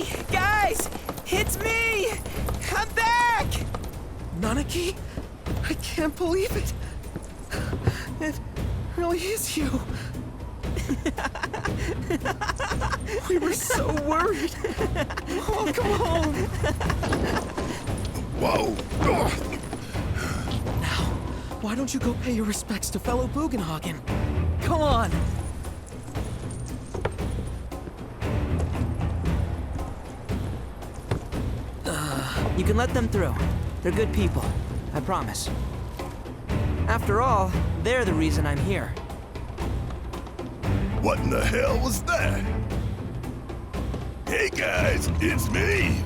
Hey, guys! It's me! I'm back! Nanaki? I can't believe it. It really is you. We were so worried. Welcome home. Whoa! Now, why don't you go pay your respects to fellow Bugenhagen? Come on. You can let them through. They're good people. I promise. After all, they're the reason I'm here. What in the hell was that? Hey guys, it's me!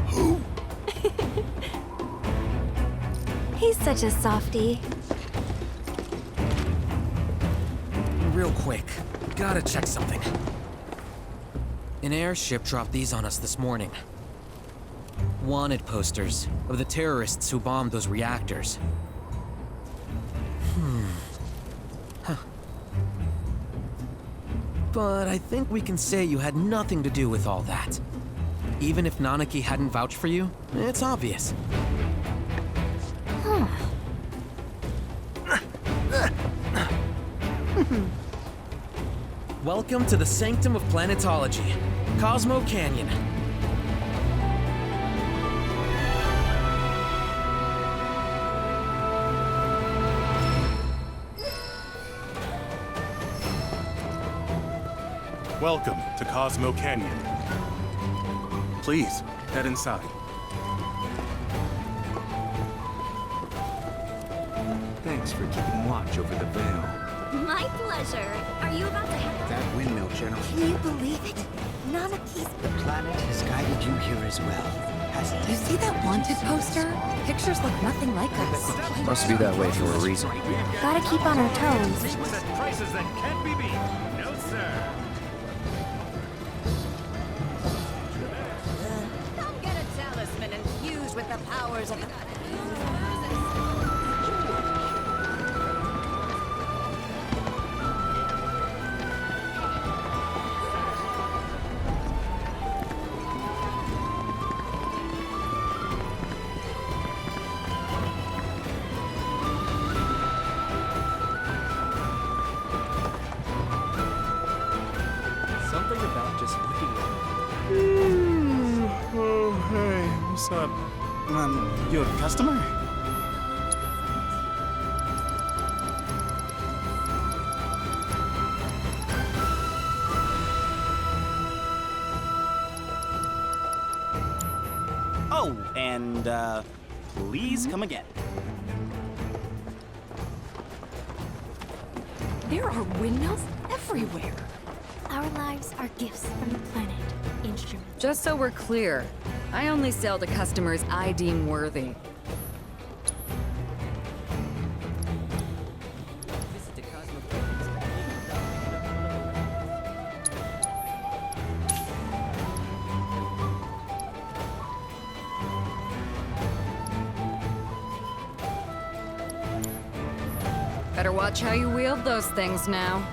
Who? He's such a softie. Real quick, gotta check something. An airship dropped these on us this morning. Wanted posters of the terrorists who bombed those reactors. Huh. But I think we can say you had nothing to do with all that. Even if Nanaki hadn't vouched for you, it's obvious. Huh. Welcome to the sanctum of Planetology, Cosmo Canyon. Welcome to Cosmo Canyon. Please, head inside. Thanks for keeping watch over the veil. My pleasure. Are you about to head? That windmill, General. Can you believe it? Nanaki's... The planet has guided you here as well, hasn't it? You see that wanted poster? Pictures look nothing like us. Must be that way for a reason. Gotta keep on our toes. At prices that can't be beat. No, sir. Come get a talisman infused with the powers of the... Something about just looking at Oh, hey, what's up? You a customer? Oh, and, please come again. There are windmills everywhere. Our lives are gifts from the planet. Instruments. Just so we're clear, I only sell to customers I deem worthy. Better watch how you wield those things now.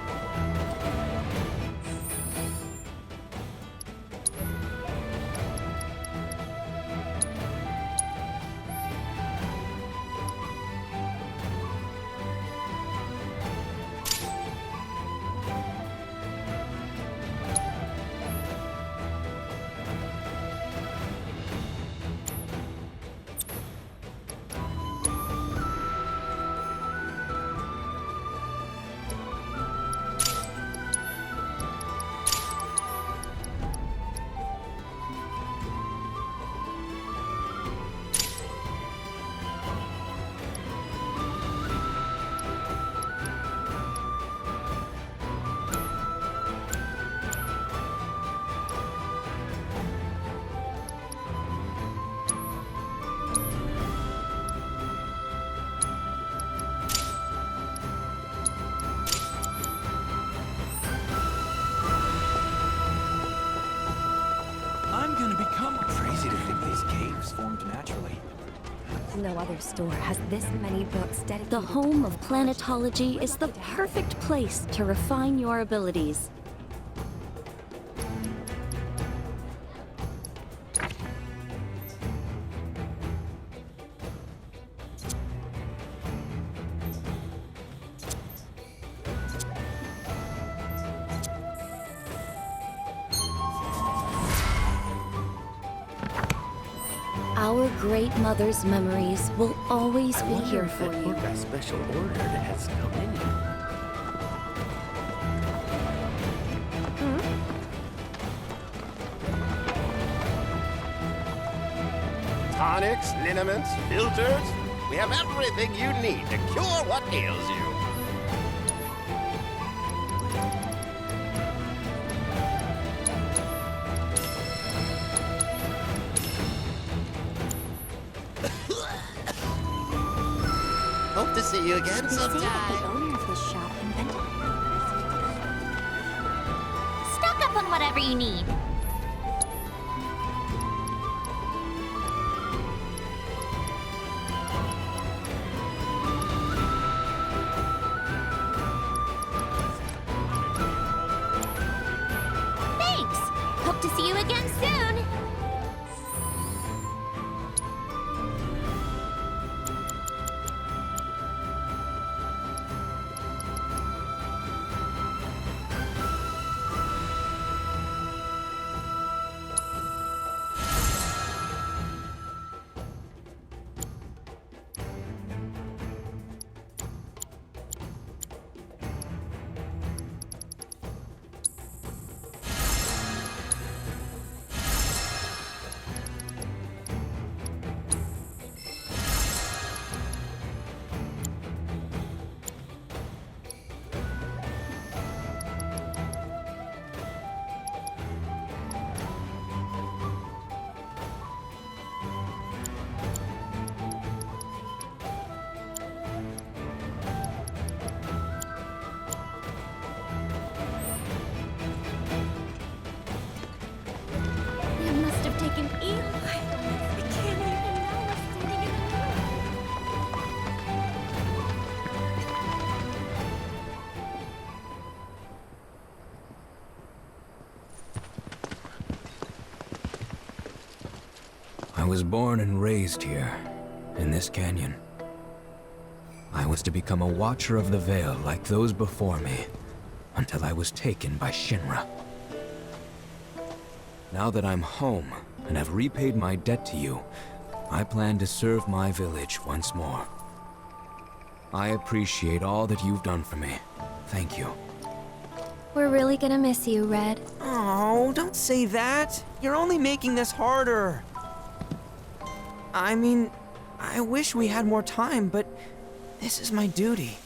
I'm gonna become crazy to think these caves formed naturally. No other store has this many books dedicated. The home of Planetology is the perfect place to refine your abilities. Our Great Mother's memories will always be here for you. A special order has come in yet. Tonics, liniments, filters. We have everything you need to cure what ails you. Hope to see you again They say that sometime. the owner of this shop invented. Stock up on whatever you need. Thanks. Hope to see you again soon. They must have taken Eli. I can't even know we're standing in the room. I was born and raised here, in this canyon. I was to become a watcher of the Veil like those before me, until I was taken by Shinra. Now that I'm home and have repaid my debt to you, I plan to serve my village once more. I appreciate all that you've done for me. Thank you. We're really gonna miss you, Red. Oh, don't say that. You're only making this harder. I mean, I wish we had more time, but this is my duty.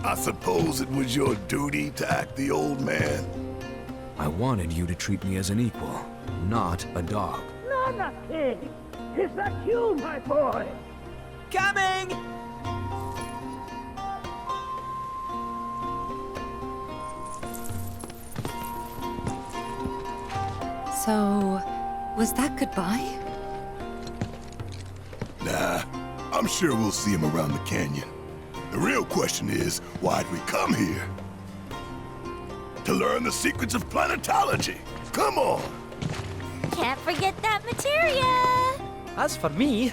I suppose it was your duty to act the old man. I wanted you to treat me as an equal, not a dog. Not a pig. Is that you, my boy? Coming! So, was that goodbye? Nah, I'm sure we'll see him around the canyon. The real question is, why'd we come here? To learn the secrets of planetology. Come on! Can't forget that materia. As for me...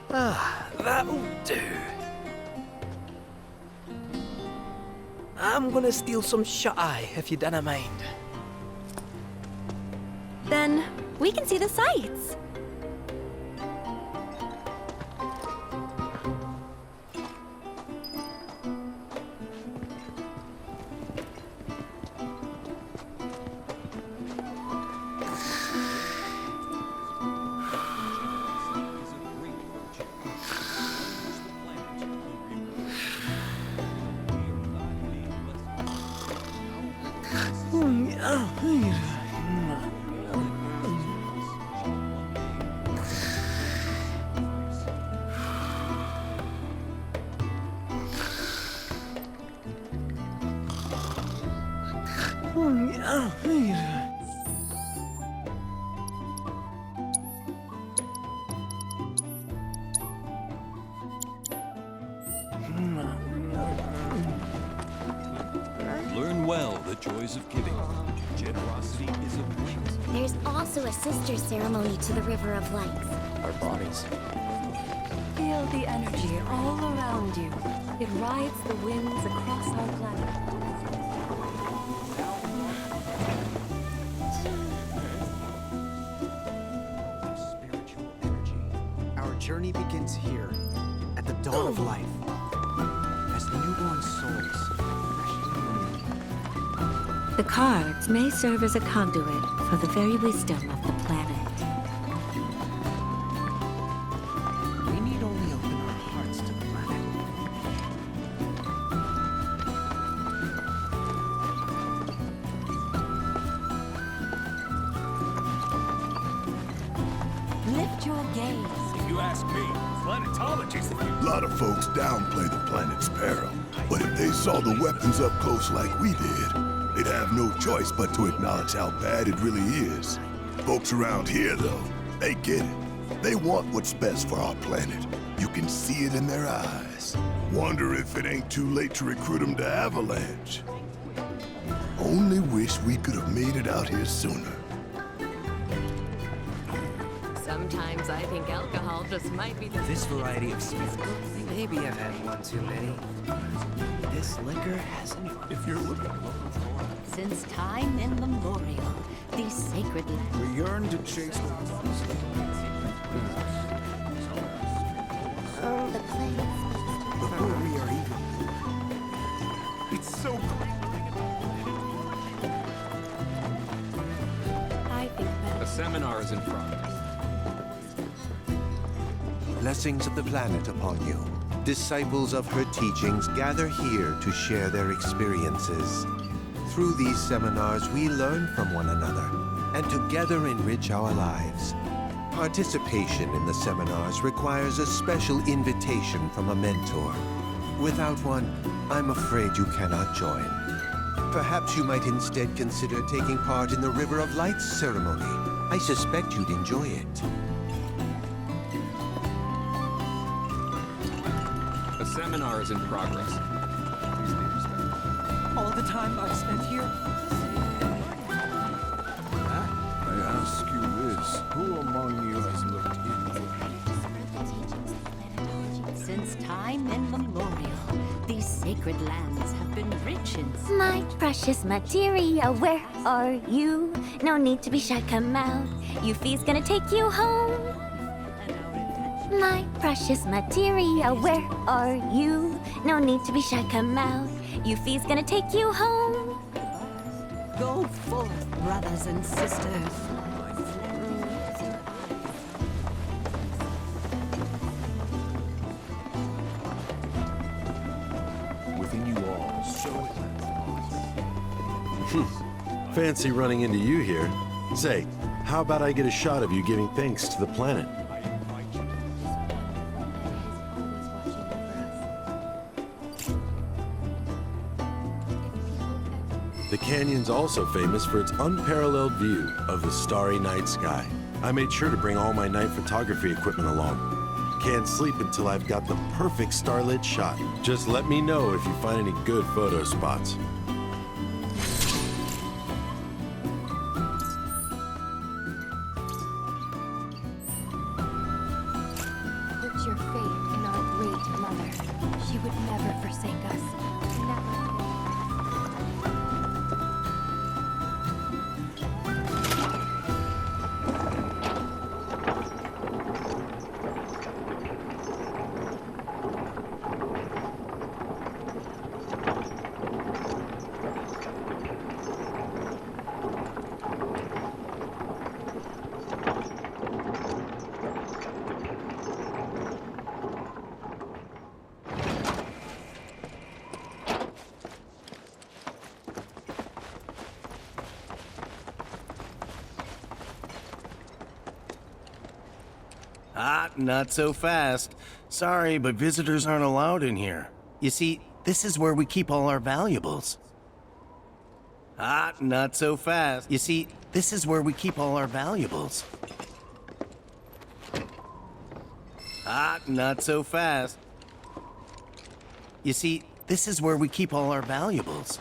that'll do. I'm gonna steal some shut-eye, if you don't mind. Then we can see the sights. Learn well the joys of giving. Generosity is a bliss. There's also a sister ceremony to the River of Lights. Our bodies. Feel the energy all around you. It rides the winds across our planet. journey begins here, at the dawn of life, as newborn souls. The cards may serve as a conduit for the very wisdom of the planet. We need only open our hearts to the planet. Lift your gaze. If you ask me, planetology's the future. A lot of folks downplay the planet's peril, but if they saw the weapons up close like we did, they'd have no choice but to acknowledge how bad it really is. Folks around here, though, they get it. They want what's best for our planet. You can see it in their eyes. Wonder if it ain't too late to recruit them to Avalanche. Only wish we could have made it out here sooner. Sometimes I think alcohol just might be the... This variety of spirits. Maybe I've had one too many. This liquor hasn't... If you're looking Since time immemorial, these sacred lands. we yearn to chase the The planets. Before we are even... It's so great. I think that A seminar is in progress. Blessings of the planet upon you. Disciples of her teachings gather here to share their experiences. Through these seminars, we learn from one another and together enrich our lives. Participation in the seminars requires a special invitation from a mentor. Without one, I'm afraid you cannot join. Perhaps you might instead consider taking part in the River of Lights ceremony. I suspect you'd enjoy it. A seminar is in progress. All the time I've spent here... I ask you this, who among you has looked into Since time immemorial, these sacred lands have been rich in... My precious materia, where are you? No need to be shy, come out. Yuffie's gonna take you home. My precious materia, where are you? No need to be shy, come out. Yuffie's gonna take you home. go forth, brothers and sisters. within you all, so Fancy running into you here. Say, how about I get a shot of you giving thanks to the planet? The canyon's also famous for its unparalleled view of the starry night sky. I made sure to bring all my night photography equipment along. Can't sleep until I've got the perfect starlit shot. Just let me know if you find any good photo spots. Put your faith in our great mother. She would never forsake us. Never. Ah, not so fast. Sorry, but visitors aren't allowed in here. You see, this is where we keep all our valuables. Ah, not so fast. You see, this is where we keep all our valuables. Ah, not so fast. You see, this is where we keep all our valuables.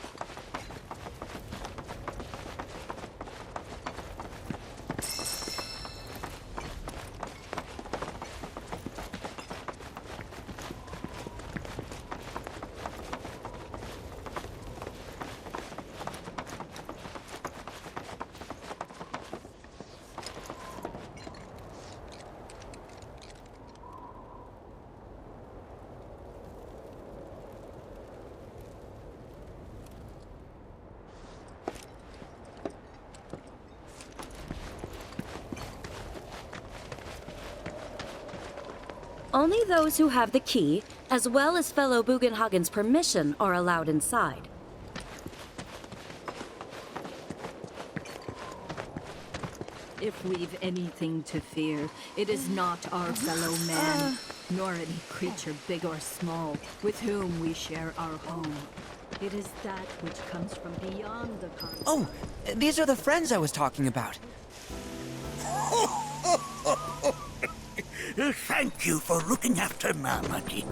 Only those who have the key, as well as fellow Bugenhagen's permission, are allowed inside. If we've anything to fear, it is not our fellow man, nor any creature big or small, with whom we share our home. It is that which comes from beyond the confines. Oh, these are the friends I was talking about. Thank you for looking after Nanaki.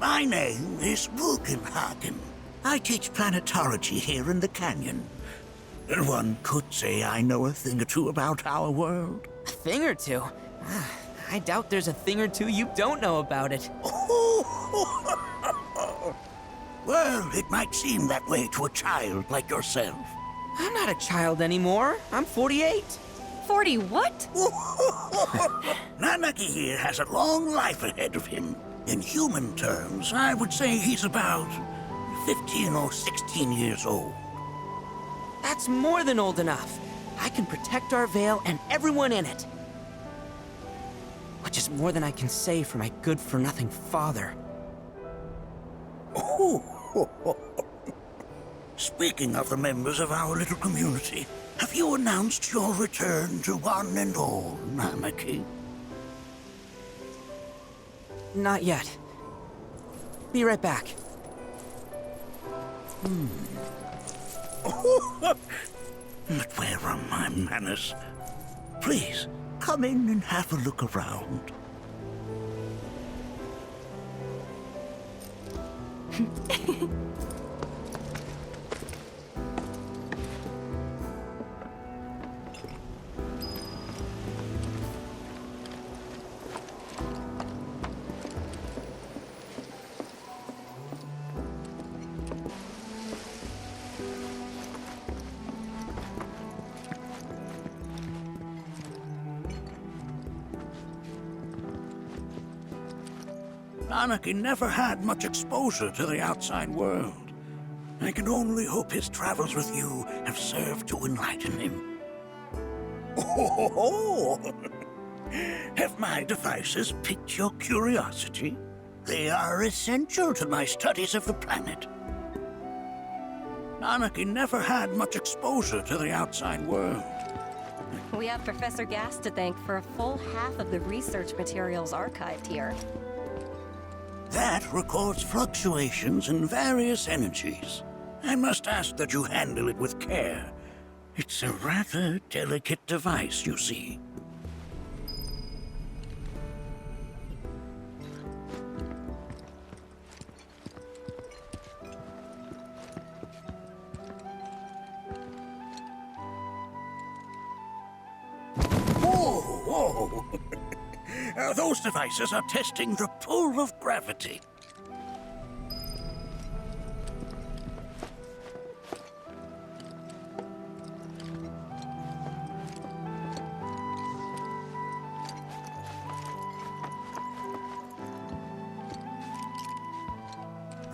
My name is Bugenhagen. I teach planetology here in the canyon. One could say I know a thing or two about our world. A thing or two? I doubt there's a thing or two you don't know about it. Well, it might seem that way to a child like yourself. I'm not a child anymore. I'm 48. 40 what? Nanaki here has a long life ahead of him. In human terms, I would say he's about 15 or 16 years old. That's more than old enough. I can protect our Veil and everyone in it. Which is more than I can say for my good-for-nothing father. Speaking of the members of our little community, have you announced your return to one and all, Nanaki? Not yet. Be right back. But where are my manners? Please, come in and have a look around. Nanaki never had much exposure to the outside world. I can only hope his travels with you have served to enlighten him. Have my devices piqued your curiosity? They are essential to my studies of the planet. Nanaki never had much exposure to the outside world. We have Professor Gas to thank for a full half of the research materials archived here. That records fluctuations in various energies. I must ask that you handle it with care. It's a rather delicate device, you see. Whoa! Those devices are testing the pull of gravity.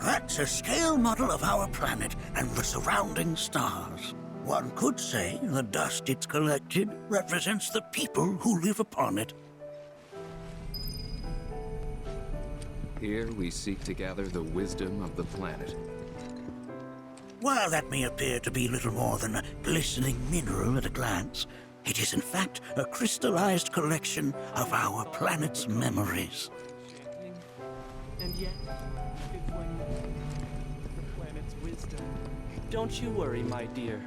That's a scale model of our planet and the surrounding stars. One could say the dust it's collected represents the people who live upon it. Here we seek to gather the wisdom of the planet. While that may appear to be little more than a glistening mineral at a glance, it is in fact a crystallized collection of our planet's memories. And yet, it's like the planet's wisdom. Don't you worry, my dear.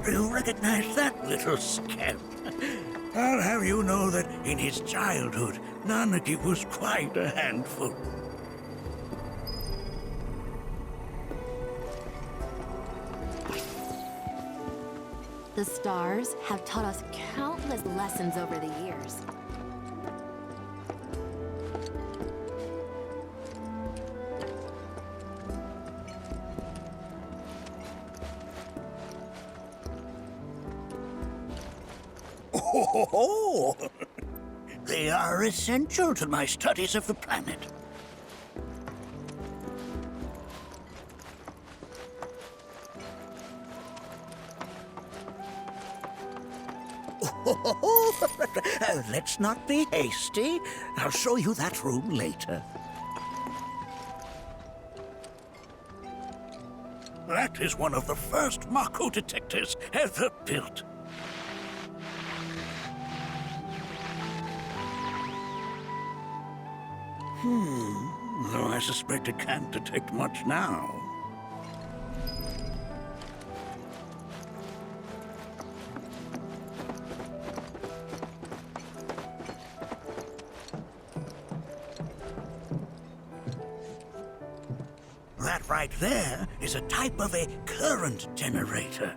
Do you recognize that little scamp? I'll have you know that in his childhood, Nanaki was quite a handful. The stars have taught us countless lessons over the years. Oh, they are essential to my studies of the planet. Let's not be hasty. I'll show you that room later. That is one of the first Mako detectors ever built. Though I suspect it can't detect much now. That right there is a type of a current generator.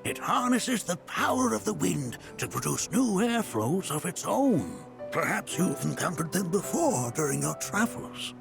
It harnesses the power of the wind to produce new airflows of its own. Perhaps you've encountered them before during your travels.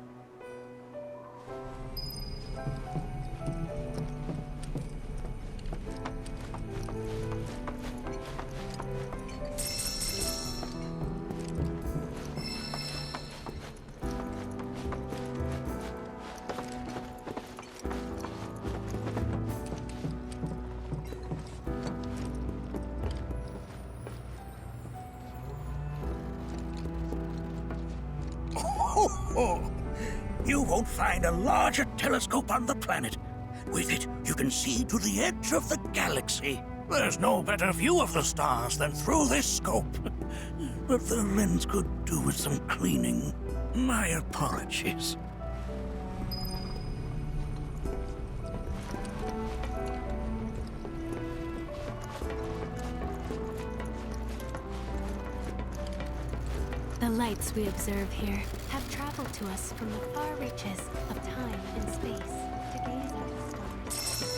You won't find a larger telescope on the planet. With it, you can see to the edge of the galaxy. There's no better view of the stars than through this scope. But the lens could do with some cleaning. My apologies. The lights we observe here have traveled to us from the far reaches of time and space to gaze at the stars.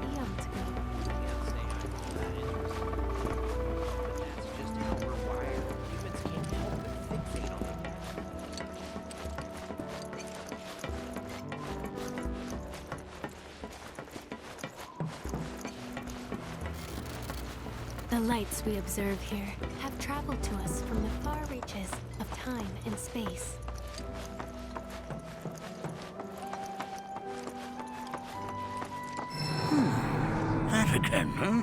Eons ago. The lights we observe here have traveled to us from the far reaches of time and space. That again, huh?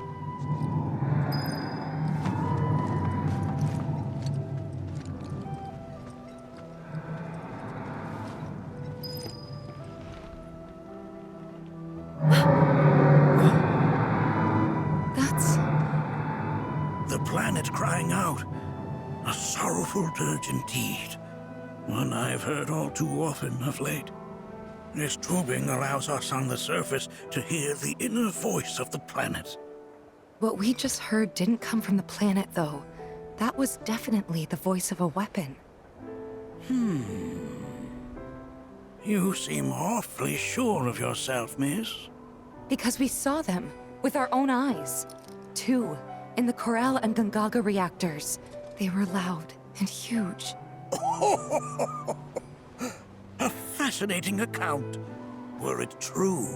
The planet crying out. A sorrowful dirge indeed. One I've heard all too often of late. This tubing allows us on the surface to hear the inner voice of the planet. What we just heard didn't come from the planet, though. That was definitely the voice of a weapon. You seem awfully sure of yourself, miss. Because we saw them with our own eyes. 2 in the Corral and Gungaga reactors. They were loud and huge. A fascinating account, were it true.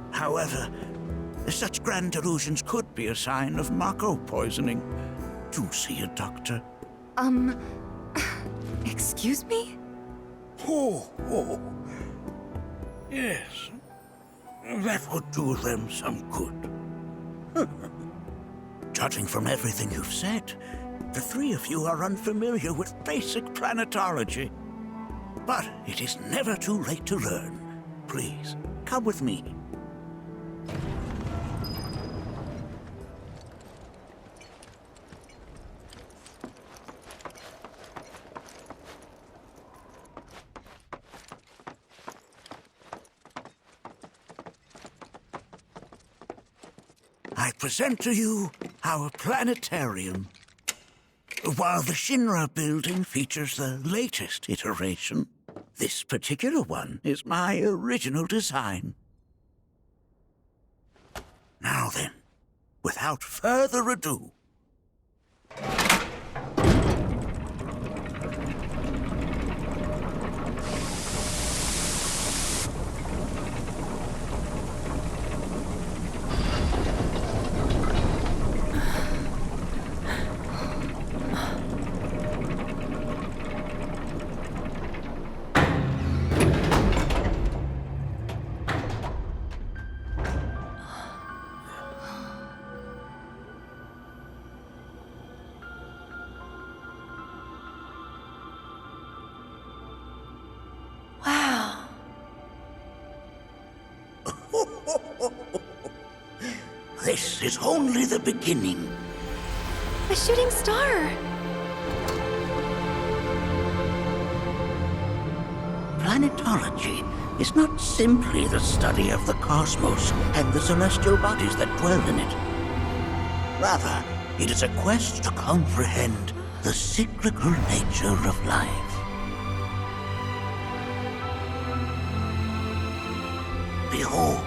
However, such grand delusions could be a sign of Mako poisoning. Do see a doctor. Excuse me? Oh. Yes. That would do them some good. Judging from everything you've said, the 3 of you are unfamiliar with basic planetology. But it is never too late to learn. Please, come with me. I present to you our planetarium. While the Shinra building features the latest iteration, this particular one is my original design. Now then, without further ado, Wow. this is only the beginning. A shooting star! Planetology is not simply the study of the cosmos and the celestial bodies that dwell in it. Rather, it is a quest to comprehend the cyclical nature of life. Behold,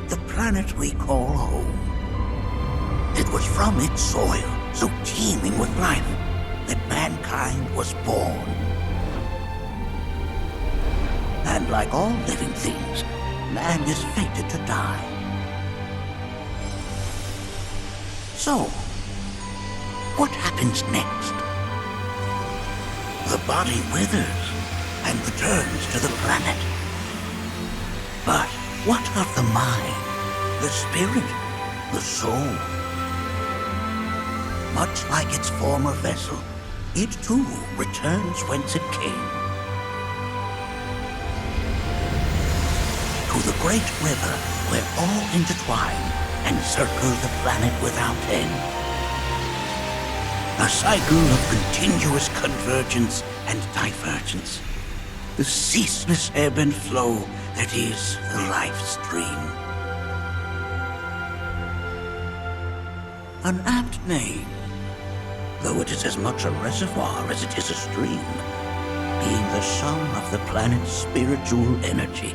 the planet we call home. It was from its soil, so teeming with life, that mankind was born. And like all living things, man is fated to die. So, what happens next? The body withers and returns to the planet. But what of the mind, the spirit, the soul? Much like its former vessel, it too returns whence it came. To the great river where all intertwine and circle the planet without end. A cycle of continuous convergence and divergence. The ceaseless ebb and flow that is the life stream. An apt name, though it is as much a reservoir as it is a stream, being the sum of the planet's spiritual energy.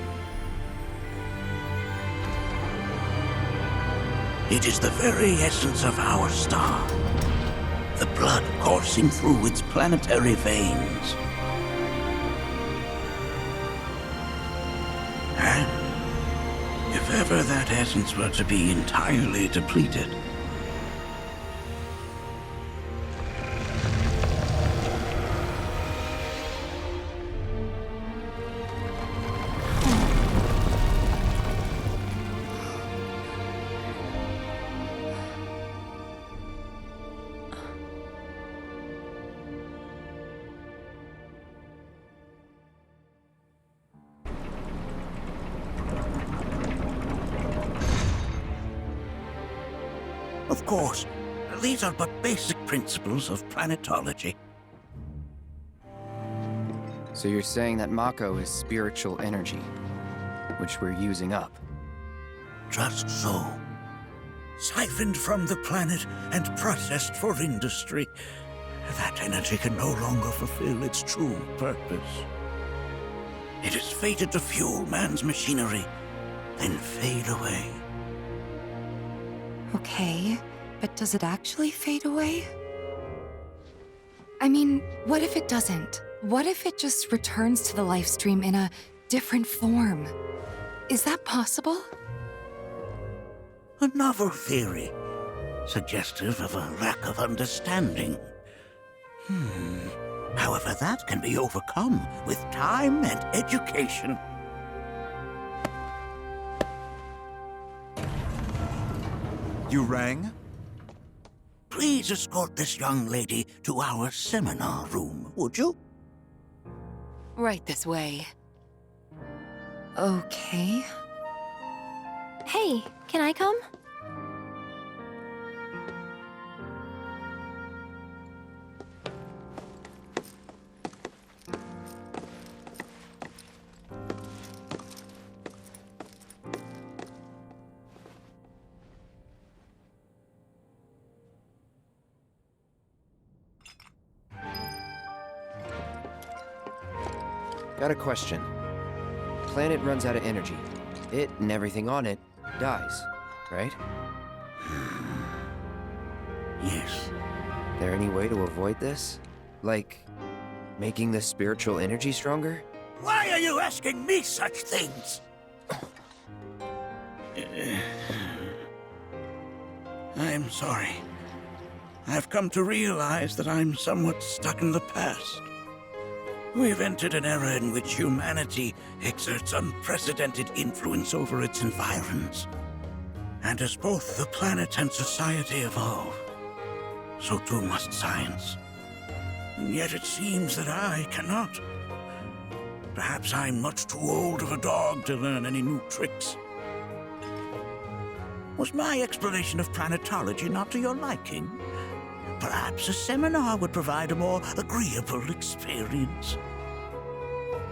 It is the very essence of our star, the blood coursing through its planetary veins. And if ever that essence were to be entirely depleted, of course, these are but basic principles of planetology. So you're saying that Mako is spiritual energy, which we're using up? Just so. Siphoned from the planet and processed for industry, that energy can no longer fulfill its true purpose. It is fated to fuel man's machinery, then fade away. Okay, but does it actually fade away? I mean, what if it doesn't? What if it just returns to the life stream in a different form? Is that possible? A novel theory, suggestive of a lack of understanding. However, that can be overcome with time and education. You rang? Please escort this young lady to our seminar room, would you? Right this way. Okay. Hey, can I come? Got a question. Planet runs out of energy. It and everything on it dies, right? Yes. There any way to avoid this? Like, making the spiritual energy stronger? Why are you asking me such things? I'm sorry. I've come to realize that I'm somewhat stuck in the past. We've entered an era in which humanity exerts unprecedented influence over its environs. And as both the planet and society evolve, so too must science. And yet it seems that I cannot. Perhaps I'm much too old of a dog to learn any new tricks. Was my explanation of planetology not to your liking? Perhaps a seminar would provide a more agreeable experience.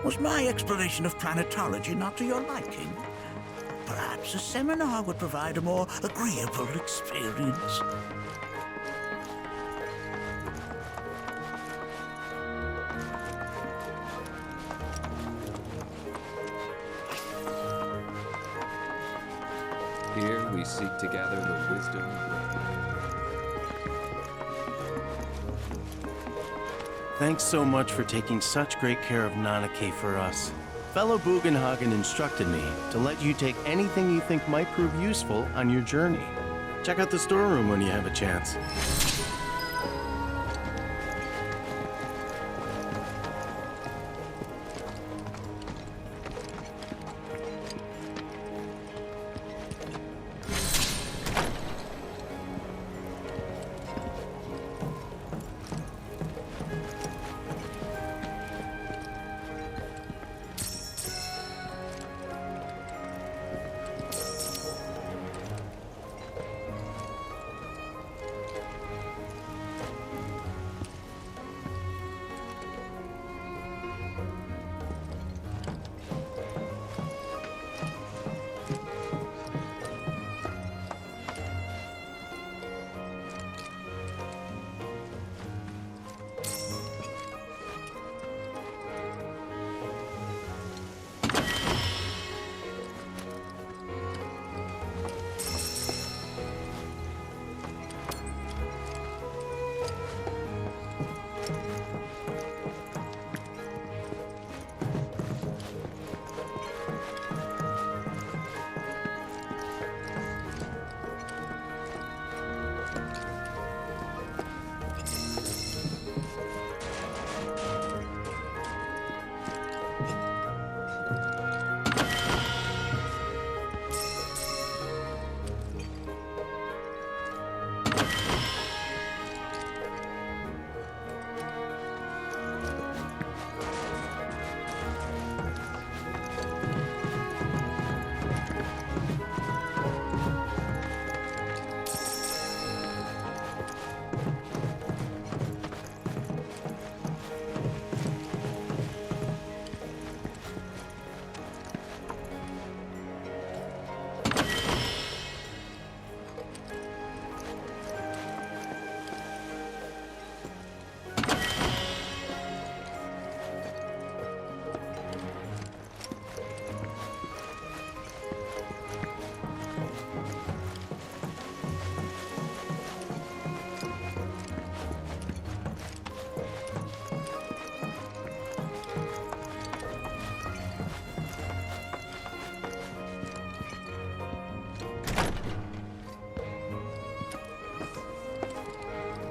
Was my explanation of planetology not to your liking? Perhaps a seminar would provide a more agreeable experience. Here we seek to gather the wisdom. Thanks so much for taking such great care of Nanake for us. Fellow Bugenhagen instructed me to let you take anything you think might prove useful on your journey. Check out the storeroom when you have a chance.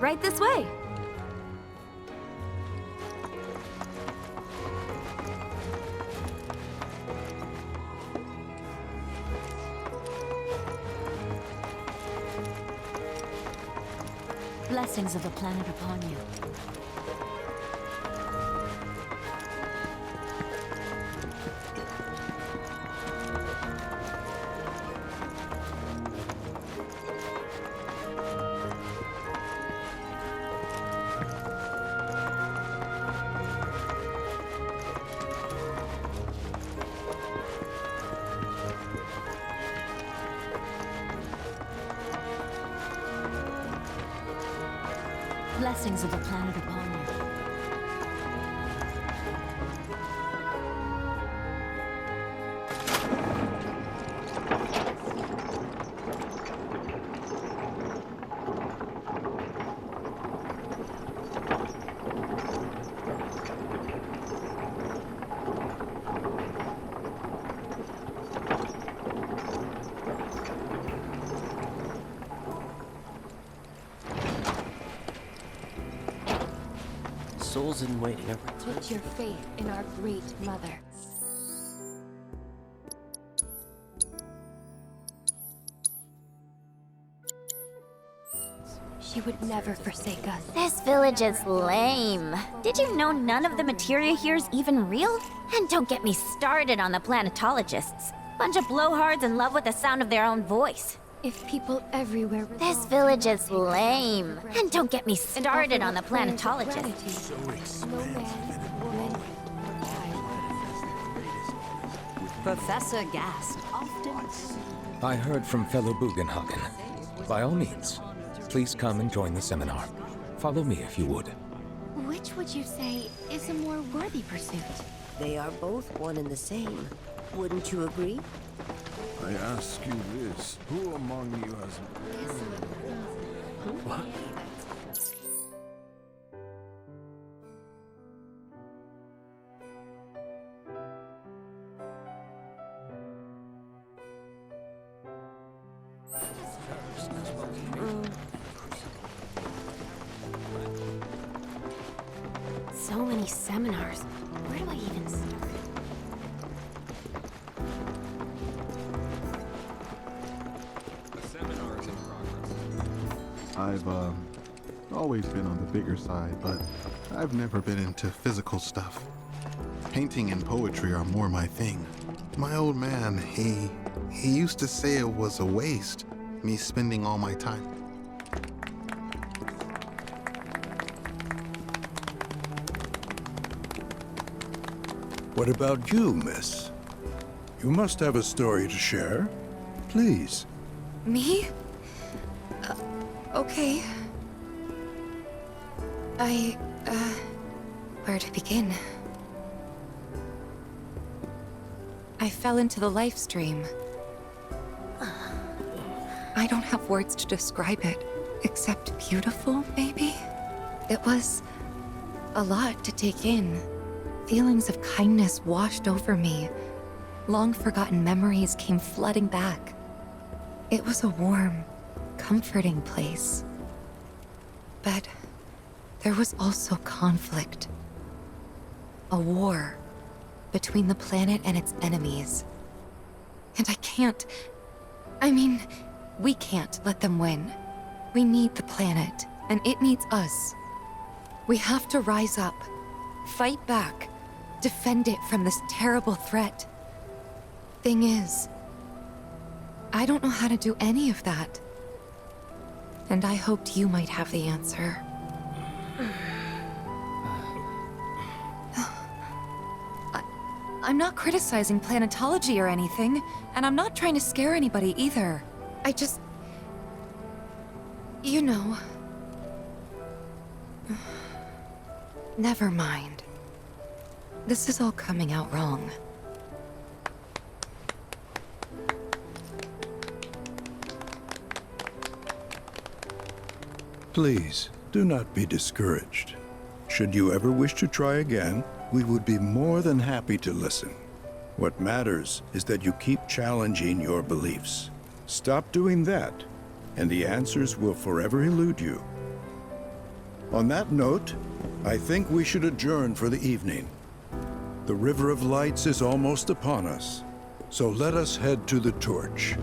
Right this way. Blessings of the planet upon you. Blessings of the planet upon you. souls in waiting are Put your faith in our great mother. She would never forsake us. This village is lame. Did you know none of the materia here is even real? And don't get me started on the planetologists. Bunch of blowhards in love with the sound of their own voice. If people everywhere... This village is lame. And don't get me started on the planetologists. Professor Gast often... I heard from fellow Bugenhagen. By all means, please come and join the seminar. Follow me if you would. Which would you say is a more worthy pursuit? They are both one and the same. Wouldn't you agree? I ask you this. Who among you has... What? So many seminars. Where do I even start? I've always been on the bigger side, but I've never been into physical stuff. Painting and poetry are more my thing. My old man, he used to say it was a waste, me spending all my time. What about you, miss? You must have a story to share. Please. Me? Okay. Where to begin? I fell into the life stream. I don't have words to describe it, except beautiful, maybe? It was a lot to take in. Feelings of kindness washed over me. Long-forgotten memories came flooding back. It was a warm, comforting place. But there was also conflict. A war between the planet and its enemies. And we can't let them win. We need the planet, and it needs us. We have to rise up, fight back, defend it from this terrible threat. Thing is, I don't know how to do any of that. And I hoped you might have the answer. I'm not criticizing planetology or anything, and I'm not trying to scare anybody either. I just... you know... Never mind. This is all coming out wrong. Please, do not be discouraged. Should you ever wish to try again, we would be more than happy to listen. What matters is that you keep challenging your beliefs. Stop doing that, and the answers will forever elude you. On that note, I think we should adjourn for the evening. The River of Lights is almost upon us, so let us head to the torch.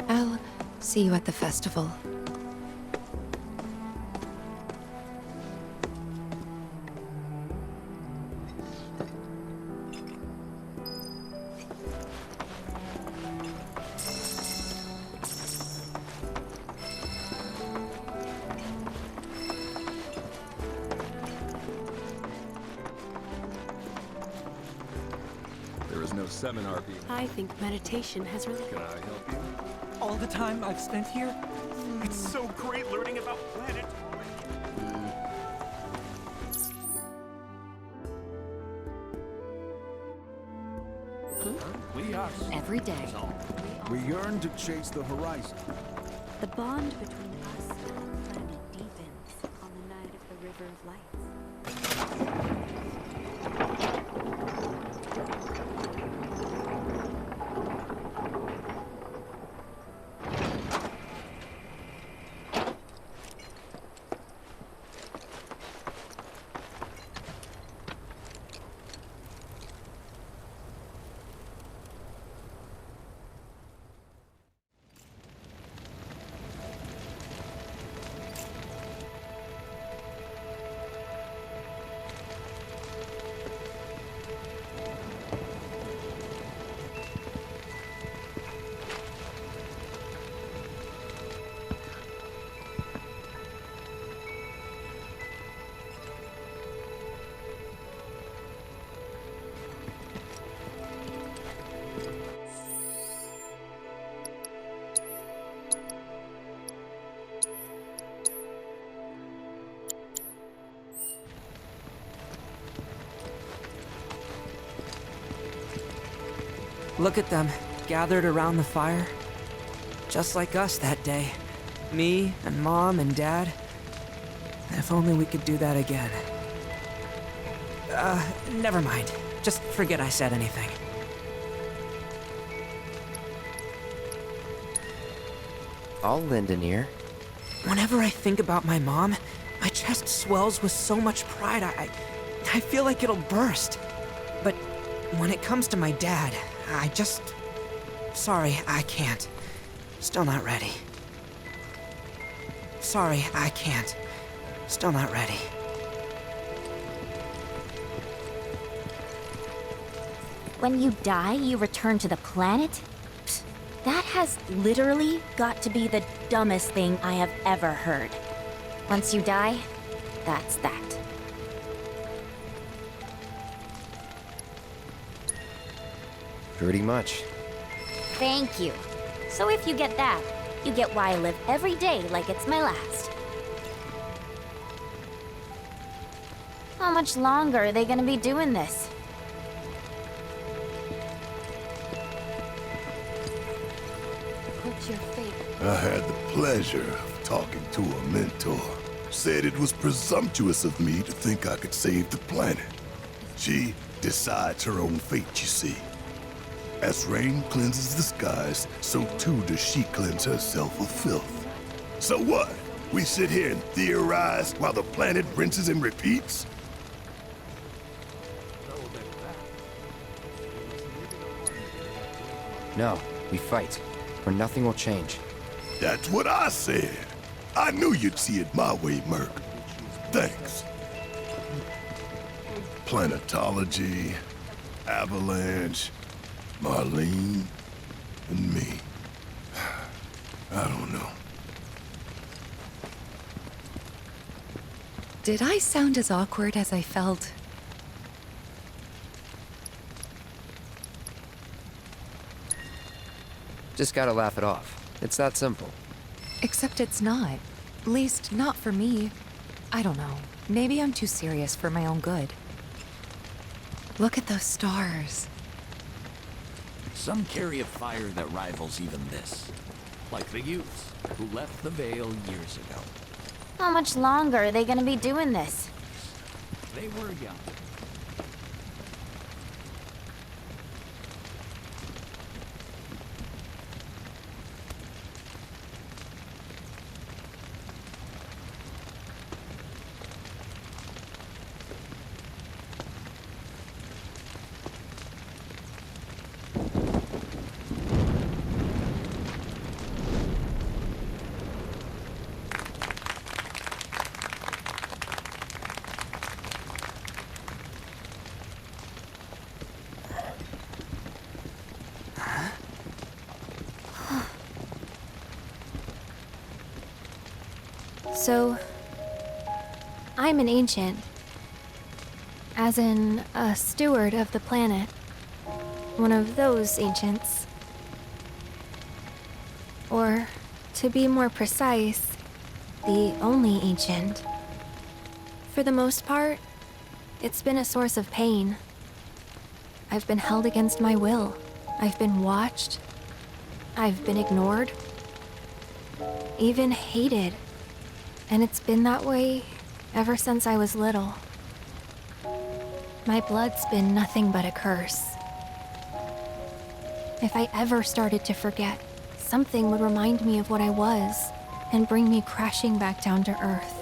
I'll see you at the festival. There is no seminar being... I think meditation has really... Can I help you? All the time I've spent here, it's so great learning about planetology. We are every day. We yearn to chase the horizon. The bond between us and the planet deepens on the night of the River of Lights. Look at them, gathered around the fire. Just like us that day. Me and Mom and Dad. If only we could do that again. Never mind. Just forget I said anything. I'll lend an ear. Whenever I think about my mom, my chest swells with so much pride, I feel like it'll burst. But when it comes to my dad, I just... Sorry, I can't. Still not ready. Sorry, I can't. Still not ready. When you die, you return to the planet? Psst, that has literally got to be the dumbest thing I have ever heard. Once you die, that's that. Pretty much. Thank you. So if you get that, you get why I live every day like it's my last. How much longer are they gonna be doing this? Put your faith. I had the pleasure of talking to a mentor. Said it was presumptuous of me to think I could save the planet. She decides her own fate, you see. As rain cleanses the skies, so too does she cleanse herself of filth. So what? We sit here and theorize while the planet rinses and repeats? No, we fight, or nothing will change. That's what I said. I knew you'd see it my way, Merc. Thanks. Planetology, Avalanche, Marlene, and me. I don't know. Did I sound as awkward as I felt? Just gotta laugh it off. It's that simple. Except it's not. At least, not for me. I don't know. Maybe I'm too serious for my own good. Look at those stars. Some carry a fire that rivals even this. Like the youths who left the Veil years ago. How much longer are they gonna be doing this? They were young. So, I'm an ancient. As in, a steward of the planet. One of those ancients. Or, to be more precise, the only ancient. For the most part, it's been a source of pain. I've been held against my will. I've been watched. I've been ignored. Even hated. And it's been that way ever since I was little. My blood's been nothing but a curse. If I ever started to forget, something would remind me of what I was and bring me crashing back down to Earth.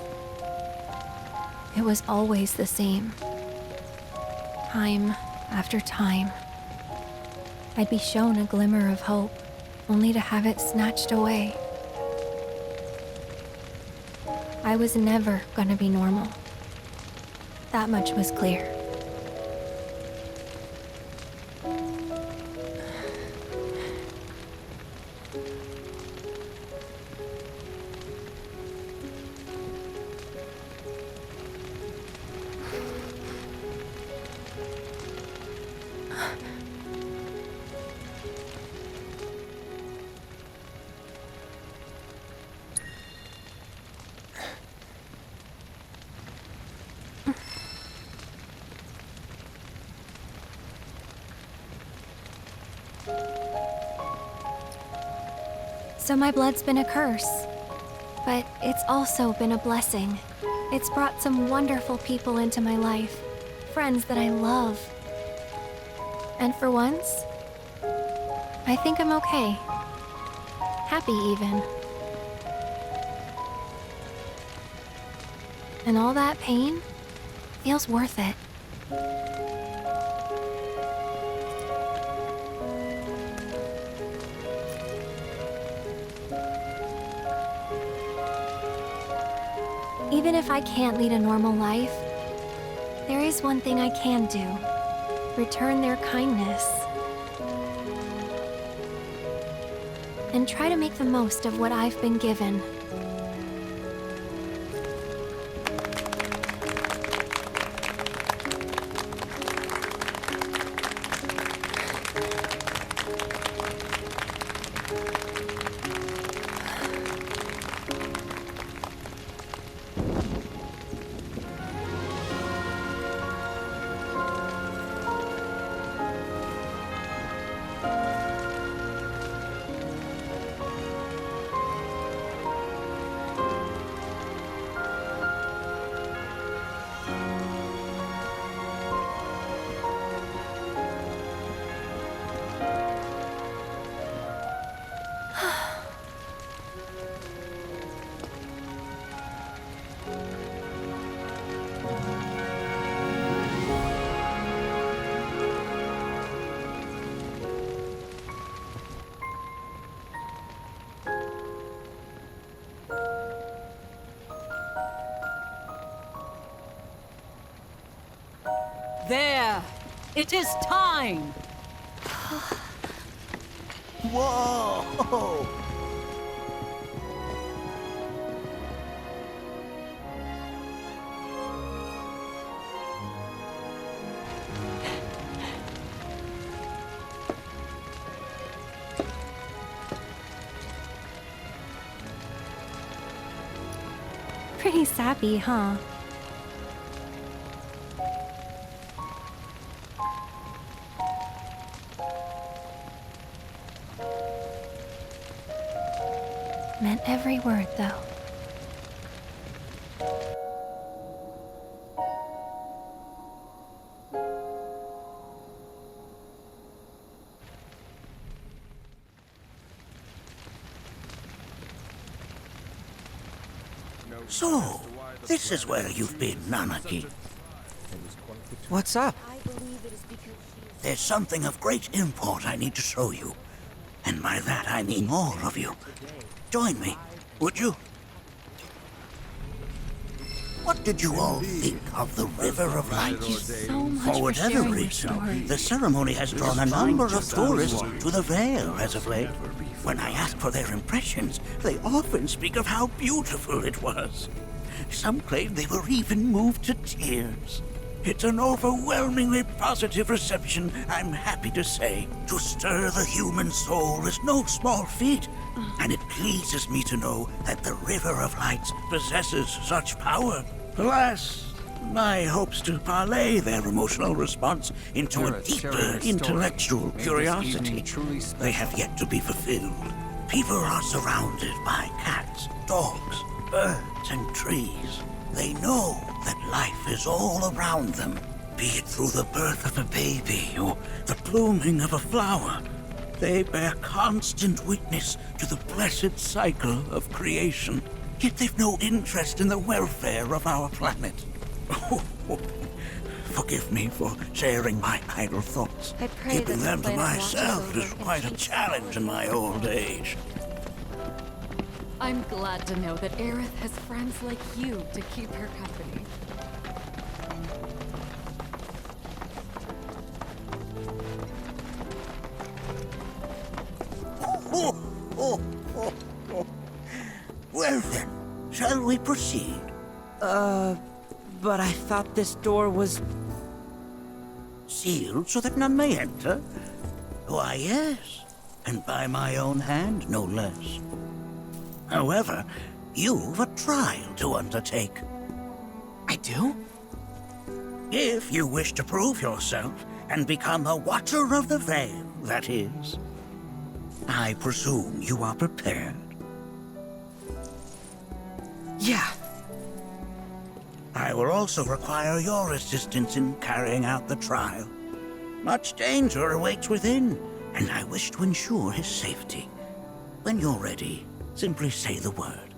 It was always the same. Time after time. I'd be shown a glimmer of hope, only to have it snatched away. I was never gonna be normal. That much was clear. So my blood's been a curse. But it's also been a blessing. It's brought some wonderful people into my life. Friends that I love. And for once, I think I'm okay. Happy even. And all that pain feels worth it. Even if I can't lead a normal life, there is one thing I can do. Return their kindness. And try to make the most of what I've been given. There! It is time! Whoa! Pretty sappy, huh? Meant every word, though. So, this is where you've been, Nanaki. What's up? There's something of great import I need to show you. And by that I mean all of you. Join me, would you? What did you all think of the River of Light? For whatever reason, the ceremony has drawn a number of tourists to the Vale as of late. When I ask for their impressions, they often speak of how beautiful it was. Some claim they were even moved to tears. It's an overwhelmingly positive reception, I'm happy to say. To stir the human soul is no small feat, and it pleases me to know that the River of Lights possesses such power. Alas, my hopes to parlay their emotional response into a deeper intellectual curiosity, they have yet to be fulfilled. People are surrounded by cats, dogs, birds, and trees. They know that life is all around them, be it through the birth of a baby or the blooming of a flower. They bear constant witness to the blessed cycle of creation, yet they've no interest in the welfare of our planet. Forgive me for sharing my idle thoughts. I pray Keeping that them the to planet myself watches is over quite a challenge in my old age. I'm glad to know that Aerith has friends like you to keep her company. Well then, shall we proceed? But I thought this door was... Sealed so that none may enter? Why, yes. And by my own hand, no less. However, you've a trial to undertake. I do? If you wish to prove yourself and become a Watcher of the Veil, that is. I presume you are prepared. Yeah. I will also require your assistance in carrying out the trial. Much danger awaits within, and I wish to ensure his safety. When you're ready, simply say the word.